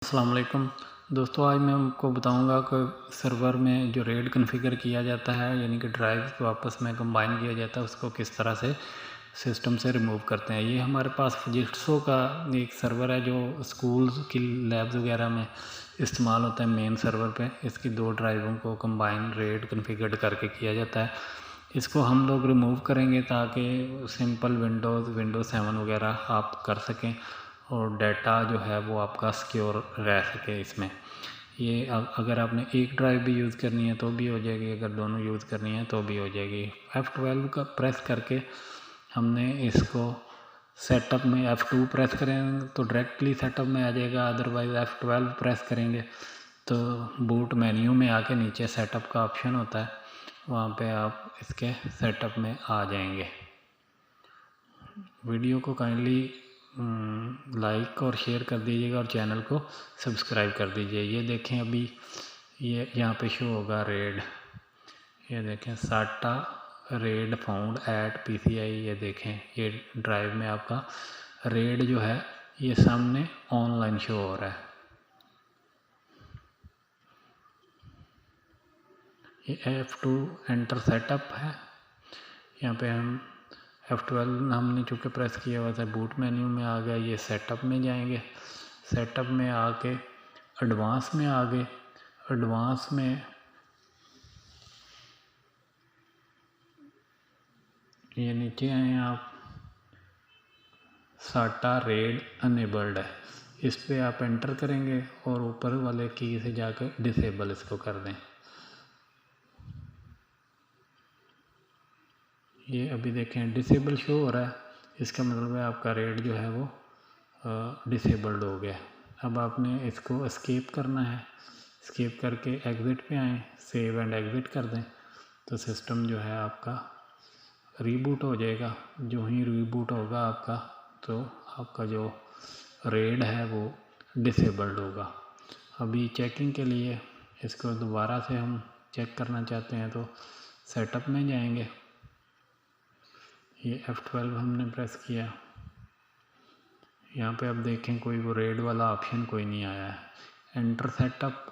अस्सलाम वालेकुम दोस्तों, आज मैं आपको बताऊंगा कि सर्वर में जो रेड कॉन्फ़िगर किया जाता है, यानी कि ड्राइव को आपस में कंबाइन किया जाता है, उसको किस तरह से सिस्टम से रिमूव करते हैं। ये हमारे पास फजिक्सो का एक सर्वर है जो स्कूल्स की लैब्स वगैरह में इस्तेमाल होता है। मेन सर्वर पे इसकी दो ड्राइवों को कंबाइन रेड कॉन्फ़िगर्ड करके किया जाता है। इसको हम लोग रिमूव करेंगे ताकि सिंपल विंडोज़ 7 वगैरह आप कर सकें और डाटा जो है वो आपका सिक्योर रह सके इसमें। ये अगर आपने एक ड्राइव भी यूज़ करनी है तो भी हो जाएगी, अगर दोनों यूज़ करनी है तो भी हो जाएगी। F12 का प्रेस करके हमने इसको सेटअप में F2 प्रेस करेंगे तो डायरेक्टली सेटअप में आ जाएगा, अदरवाइज़ F12 प्रेस करेंगे तो बूट मेन्यू में आके नीचे सेटअप का ऑप्शन होता है, वहाँ पे आप इसके सेटअप में आ जाएंगे। वीडियो को काइंडली लाइक और शेयर कर दीजिएगा और चैनल को सब्सक्राइब कर दीजिए। ये देखें, अभी ये यहाँ पे शो होगा रेड, ये देखें साटा रेड फाउंड एट PCI। ये देखें ये ड्राइव में आपका रेड जो है ये सामने ऑनलाइन शो हो रहा है। ये F2 एंटर सेटअप है। यहाँ पे हम F12 हमने चूँकि प्रेस किया हुआ था, बूट मेन्यू में आ गया। ये सेटअप में जाएंगे, सेटअप में आके एडवांस में आ गए। एडवांस में ये नीचे आए आप, साटा रेड अनेबल्ड है, इस पर आप एंटर करेंगे और ऊपर वाले की से जाकर डिसेबल इसको कर दें। ये अभी देखें डिसेबल शो हो रहा है, इसका मतलब है आपका रेड जो है वो डिसेबल्ड हो गया। अब आपने इसको एस्केप करना है, एस्केप करके एग्ज़िट पे आएँ, सेव एंड एग्ज़िट कर दें तो सिस्टम जो है आपका रीबूट हो जाएगा। जो ही रीबूट होगा आपका तो आपका जो रेड है वो डिसेबल्ड होगा। अभी चेकिंग के लिए इसको दोबारा से हम चेक करना चाहते हैं तो सेटअप में जाएंगे। ये F12 हमने प्रेस किया, यहाँ पे अब देखें कोई वो रेड वाला ऑप्शन कोई नहीं आया है। एंटर सेटअप,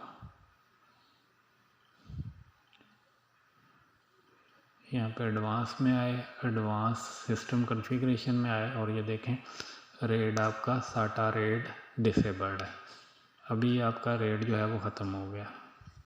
यहाँ पे एडवांस में आए, एडवांस सिस्टम कॉन्फ़िगरेशन में आए और ये देखें रेड आपका साटा रेड डिसेबल्ड है। अभी आपका रेड जो है वो ख़त्म हो गया।